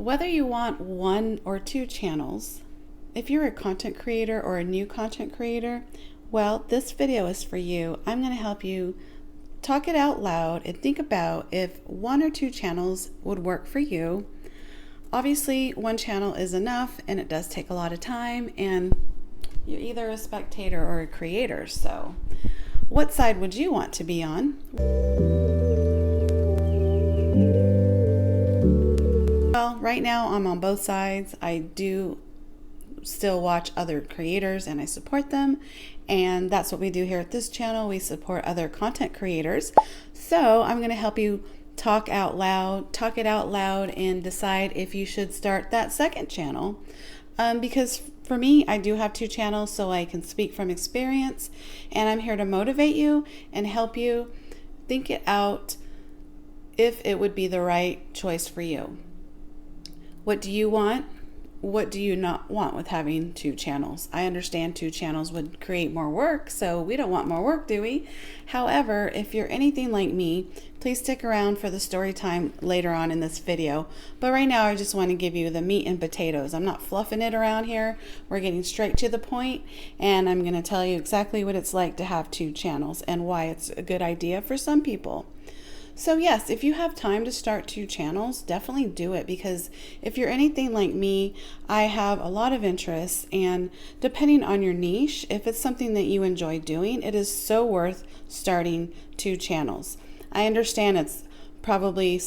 Whether you want one or two channels, if you're a content creator or a new content creator, well, this video is for you. I'm going to help you talk it out loud and think about if one or two channels would work for you. Obviously, one channel is enough, and it does take a lot of time, and you're either a spectator or a creator. So what side would you want to be on? Well, right now I'm on both sides. I do still watch other creators and I support them, and that's what we do here at this channel. We support other content creators. So I'm going to help you talk it out loud and decide if you should start that second channel, because for me, I do have two channels, so I can speak from experience, and I'm here to motivate you and help you think it out if it would be the right choice for you. What do you want? What do you not want with having two channels? I understand two channels would create more work, so we don't want more work, do we? However, if you're anything like me, please stick around for the story time later on in this video. But right now, I just want to give you the meat and potatoes. I'm not fluffing it around here. We're getting straight to the point, and I'm going to tell you exactly what it's like to have two channels and why it's a good idea for some people. So yes, if you have time to start two channels, definitely do it, because if you're anything like me, I have a lot of interests, and depending on your niche, if it's something that you enjoy doing, it is so worth starting two channels. I understand it's probably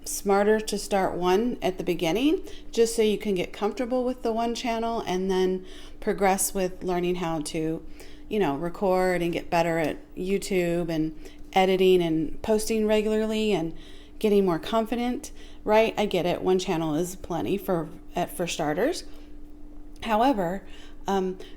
smarter to start one at the beginning, just so you can get comfortable with the one channel and then progress with learning how to, record and get better at YouTube and editing and posting regularly and getting more confident, right? I get it. One channel is plenty for starters. However,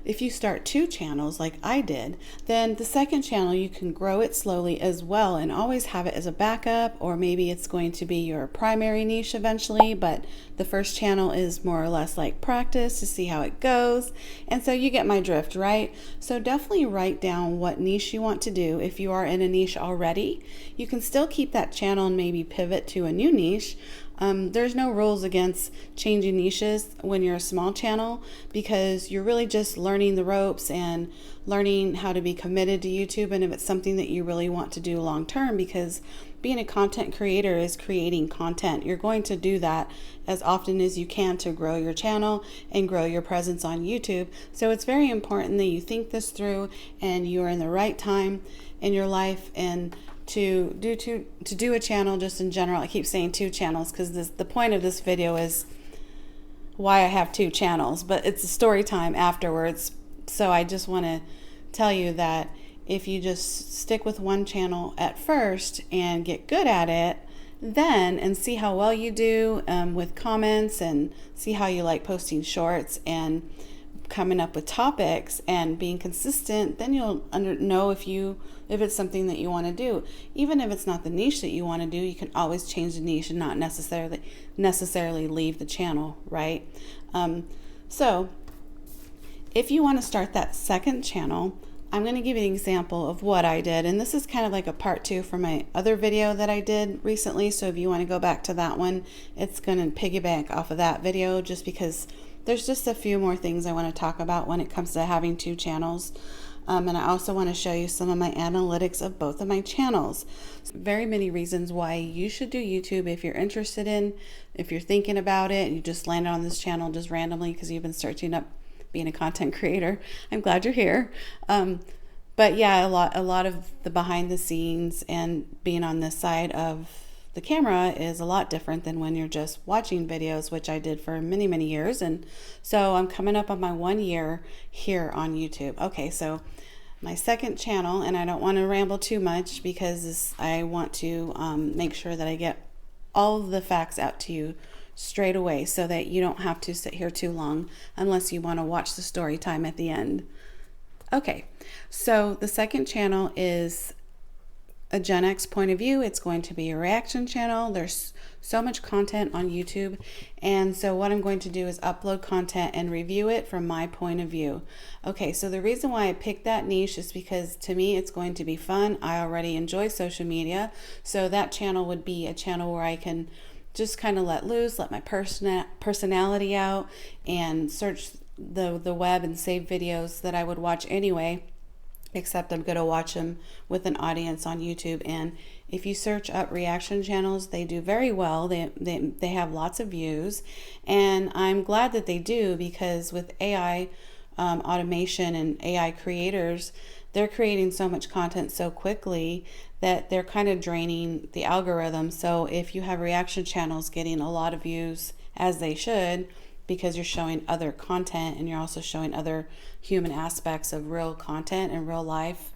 if you start two channels like I did, then the second channel, you can grow it slowly as well and always have it as a backup, or maybe it's going to be your primary niche eventually, but the first channel is more or less like practice to see how it goes. And so you get my drift, right? So definitely write down what niche you want to do. If you are in a niche already, you can still keep that channel and maybe pivot to a new niche. There's no rules against changing niches when you're a small channel, because you're really just learning the ropes and learning how to be committed to YouTube, and if it's something that you really want to do long term, because being a content creator is creating content. You're going to do that as often as you can to grow your channel and grow your presence on YouTube. So it's very important that you think this through and you're in the right time in your life and to do a channel just in general. I keep saying two channels because the point of this video is why I have two channels, but it's a story time afterwards. So I just want to tell you that if you just stick with one channel at first and get good at it, then and see how well you do with comments, and see how you like posting shorts and coming up with topics and being consistent, then you'll know if it's something that you want to do. Even if it's not the niche that you want to do, you can always change the niche and not necessarily leave the channel, right? So if you want to start that second channel, I'm going to give you an example of what I did, and this is kind of like a part 2 for my other video that I did recently. So if you want to go back to that one, it's going to piggyback off of that video, just because there's just a few more things I want to talk about when it comes to having two channels. And I also want to show you some of my analytics of both of my channels. Very many reasons why you should do YouTube if you're interested in, if you're thinking about it and you just landed on this channel just randomly because you've been searching up being a content creator. I'm glad you're here. But yeah, a lot of the behind the scenes and being on this side of the camera is a lot different than when you're just watching videos, which I did for many, many years. And so I'm coming up on my 1 year here on YouTube. Okay, so my second channel, and I don't want to ramble too much because I want to make sure that I get all of the facts out to you straight away so that you don't have to sit here too long unless you want to watch the story time at the end. Okay, so the second channel is a Gen X point of view. It's going to be a reaction channel. There's so much content on YouTube, and so what I'm going to do is upload content and review it from my point of view. Okay, so the reason why I picked that niche is because to me it's going to be fun. I already enjoy social media, so that channel would be a channel where I can just kind of let loose, let my personality out, and search the web and save videos that I would watch anyway, except I'm going to watch them with an audience on YouTube. And if you search up reaction channels, they do very well. They have lots of views, and I'm glad that they do, because with AI automation and AI creators, they're creating so much content so quickly that they're kind of draining the algorithm. So if you have reaction channels getting a lot of views, as they should, because you're showing other content and you're also showing other human aspects of real content and real life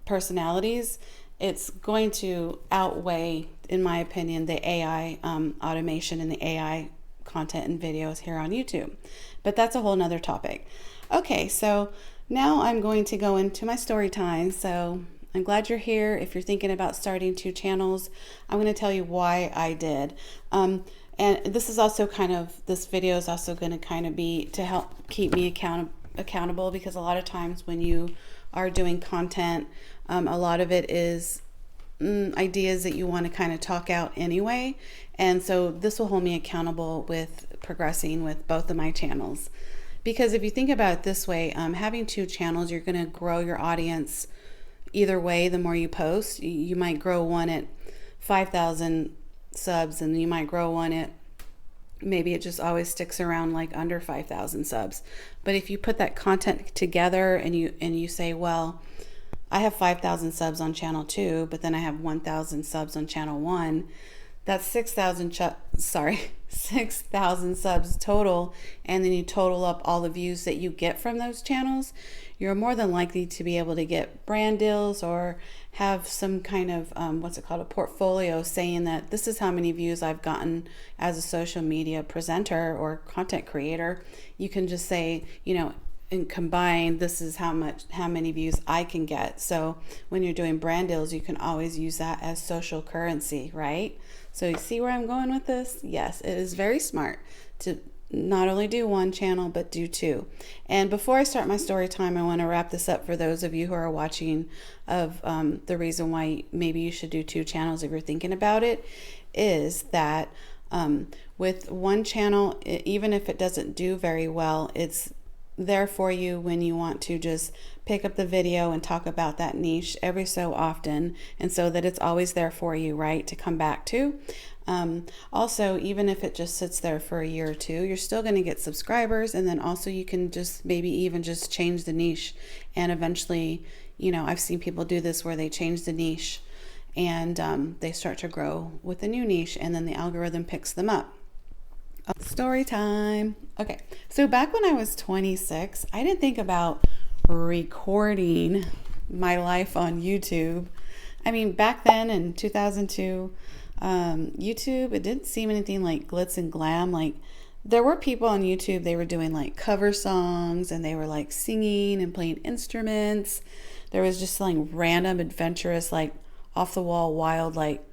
personalities, it's going to outweigh, in my opinion, the AI automation and the AI content and videos here on YouTube. But that's a whole nother topic. Okay, so now I'm going to go into my story time. So I'm glad you're here. If you're thinking about starting 2 channels, I'm going to tell you why I did. And this is also this video is also going to kind of be to help keep me accountable, because a lot of times when you are doing content, a lot of it is ideas that you want to kind of talk out anyway. And so this will hold me accountable with progressing with both of my channels. Because if you think about it this way, having 2 channels, you're going to grow your audience either way. The more you post, you might grow one at 5,000 subs, and you might grow one at, maybe it just always sticks around like under 5,000 subs. But if you put that content together and you say, well, I have 5,000 subs on channel 2, but then I have 1,000 subs on channel 1. That's 6,000 subs total, and then you total up all the views that you get from those channels, you're more than likely to be able to get brand deals or have some kind of a portfolio saying that this is how many views I've gotten as a social media presenter or content creator. You can just say, and combine, this is how many views I can get. So when you're doing brand deals, you can always use that as social currency, right? So you see where I'm going with this? Yes, it is very smart to not only do 1 channel, but do 2. And before I start my story time, I want to wrap this up for those of you who are watching, of the reason why maybe you should do 2 channels if you're thinking about it, is that with 1 channel, even if it doesn't do very well, it's there for you when you want to just pick up the video and talk about that niche every so often, and so that it's always there for you, right, to come back to. Also, even if it just sits there for a year or 2, you're still going to get subscribers, and then also you can just maybe even just change the niche, and eventually, I've seen people do this where they change the niche and they start to grow with a new niche, and then the algorithm picks them up. Story time. Okay, so back when I was 26, I didn't think about recording my life on YouTube. I mean, back then in 2002, YouTube, it didn't seem anything like glitz and glam. Like, there were people on YouTube, they were doing like cover songs, and they were like singing and playing instruments. There was just like random adventurous, like off the wall wild, like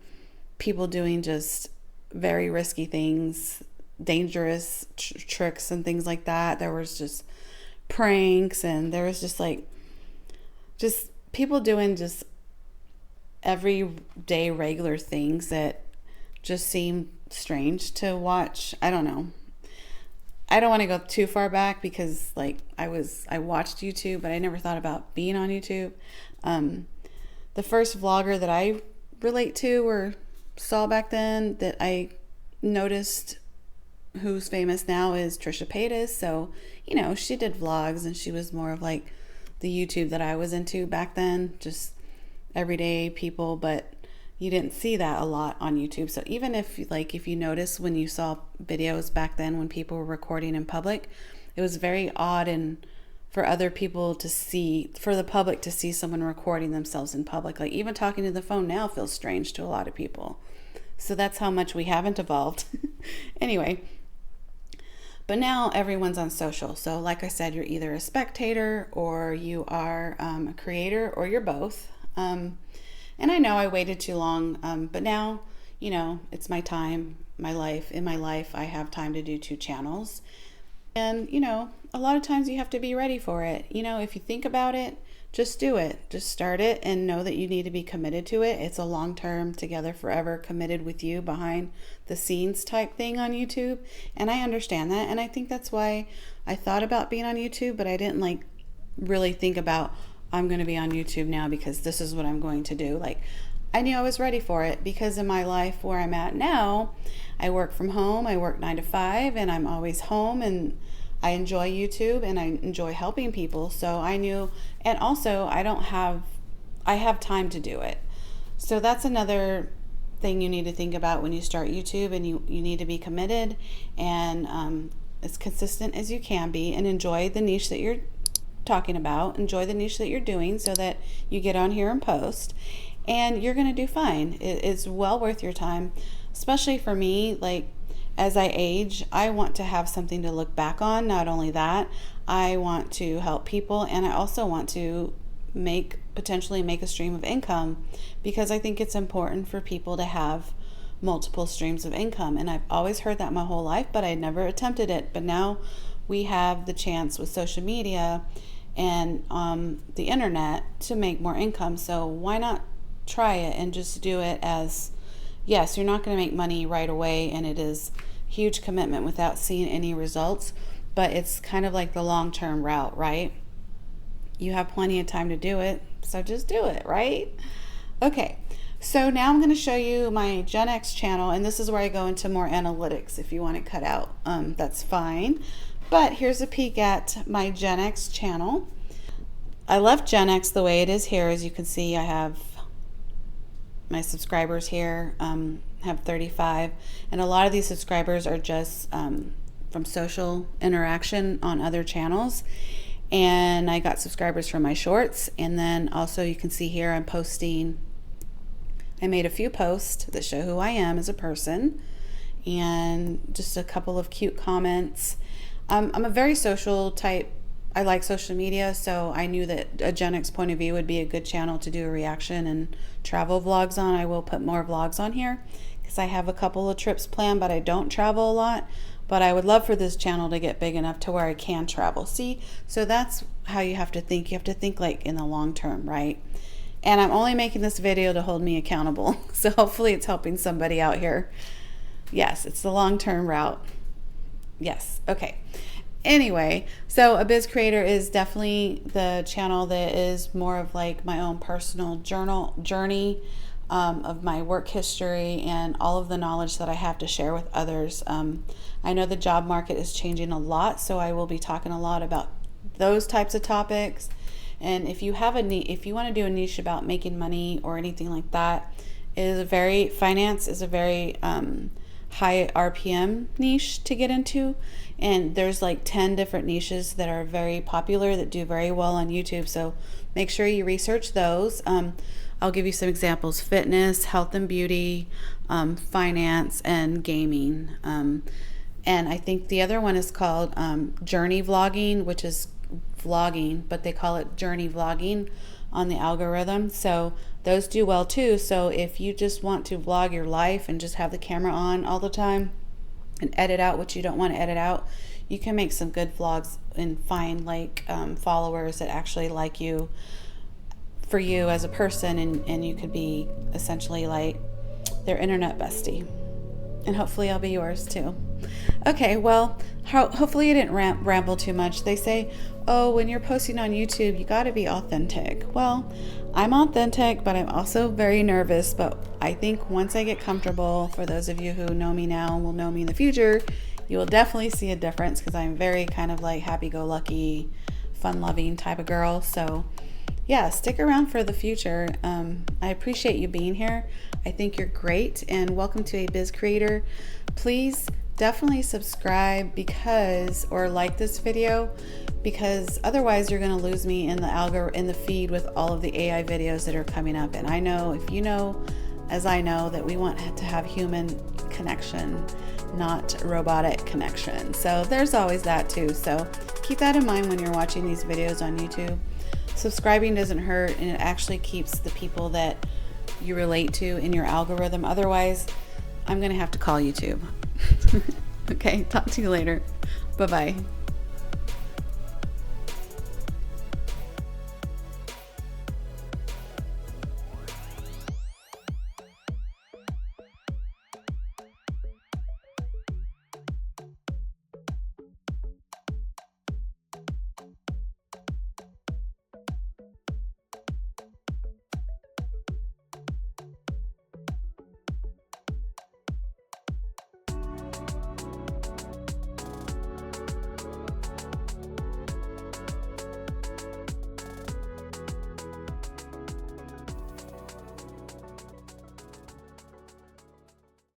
people doing just very risky things, dangerous tricks and things like that. There was just pranks, and there was just people doing just everyday regular things that just seemed strange to watch. I don't know. I don't want to go too far back, because like I watched YouTube, but I never thought about being on YouTube. The first vlogger that I relate to or saw back then that I noticed who's famous now is Trisha Paytas. So, she did vlogs, and she was more of like the YouTube that I was into back then, just everyday people, but you didn't see that a lot on YouTube. So even if you notice when you saw videos back then when people were recording in public, it was very odd, and for other people to see, for the public to see someone recording themselves in public. Like, even talking to the phone now feels strange to a lot of people. So that's how much we haven't evolved. Anyway, but now everyone's on social. So like I said, you're either a spectator or you are a creator, or you're both. And I know I waited too long, but now, it's my time, my life. In my life, I have time to do 2 channels. And, a lot of times you have to be ready for it. If you think about it, just do it. Just start it and know that you need to be committed to it. It's a long-term, together forever, committed with you behind the scenes type thing on YouTube. And I understand that. And I think that's why I thought about being on YouTube, but I didn't like really think about, I'm going to be on YouTube now because this is what I'm going to do. Like, I knew I was ready for it because in my life where I'm at now, I work from home. I work 9 to 5 and I'm always home, and I enjoy YouTube and I enjoy helping people. So I knew, and also I have time to do it. So that's another thing you need to think about when you start YouTube, and you need to be committed and as consistent as you can be, and enjoy the niche that you're talking about, enjoy the niche that you're doing so that you get on here and post, and you're going to do fine. It's well worth your time, especially for me. Like, as I age, I want to have something to look back on. Not only that, I want to help people, and I also want to potentially make a stream of income, because I think it's important for people to have multiple streams of income. And I've always heard that my whole life, but I never attempted it. But now we have the chance with social media and the internet to make more income. So why not try it and just do it? As, yes, you're not going to make money right away, and it is huge commitment without seeing any results, but it's kind of like the long-term route, right? You have plenty of time to do it, so just do it, right? Okay, so now I'm going to show you my Gen X channel, and this is where I go into more analytics. If you want it cut out, that's fine. But here's a peek at my Gen X channel. I left Gen X the way it is here. As you can see, I have my subscribers here, have 35, and a lot of these subscribers are just from social interaction on other channels. And I got subscribers from my shorts, and then also you can see here I made a few posts that show who I am as a person, and just a couple of cute comments. I'm a very social type. I like social media, so I knew that a Gen X point of view would be a good channel to do a reaction and travel vlogs on. I will put more vlogs on here because I have a couple of trips planned, but I don't travel a lot. But I would love for this channel to get big enough to where I can travel. See, so that's how you have to think. You have to think like in the long term, right? And I'm only making this video to hold me accountable. So hopefully it's helping somebody out here. Yes, it's the long-term route. Yes, okay. Anyway, so A Biz Creator is definitely the channel that is more of like my own personal journey of my work history and all of the knowledge that I have to share with others. I know the job market is changing a lot, so I will be talking a lot about those types of topics. And if you have if you want to do a niche about making money or anything like that, finance is a very high RPM niche to get into. And there's like 10 different niches that are very popular that do very well on YouTube. So make sure you research those. I'll give you some examples: fitness, health and beauty, finance, and gaming. And I think the other one is called journey vlogging, which is vlogging, but they call it journey vlogging on the algorithm. So those do well too. So if you just want to vlog your life and just have the camera on all the time and edit out what you don't want to edit out, you can make some good vlogs and find like followers that actually like you for you as a person, and you could be essentially like their internet bestie. And hopefully I'll be yours too. Okay, well, hopefully I didn't ramble too much. They say, oh, when you're posting on YouTube, you got to be authentic. Well, I'm authentic, but I'm also very nervous. But I think once I get comfortable, for those of you who know me now and will know me in the future, you will definitely see a difference, because I'm very kind of like happy-go-lucky, fun-loving type of girl. So yeah, stick around for the future. I appreciate you being here. I think you're great, and welcome to A Biz Creator. Please definitely subscribe or like this video, because otherwise you're going to lose me in the feed with all of the AI videos that are coming up. And I know, if you know, as I know, that we want to have human connection, not robotic connection. So there's always that too. So keep that in mind when you're watching these videos on YouTube. Subscribing doesn't hurt, and it actually keeps the people that you relate to in your algorithm. Otherwise, I'm going to have to call YouTube. Okay, talk to you later. Bye-bye.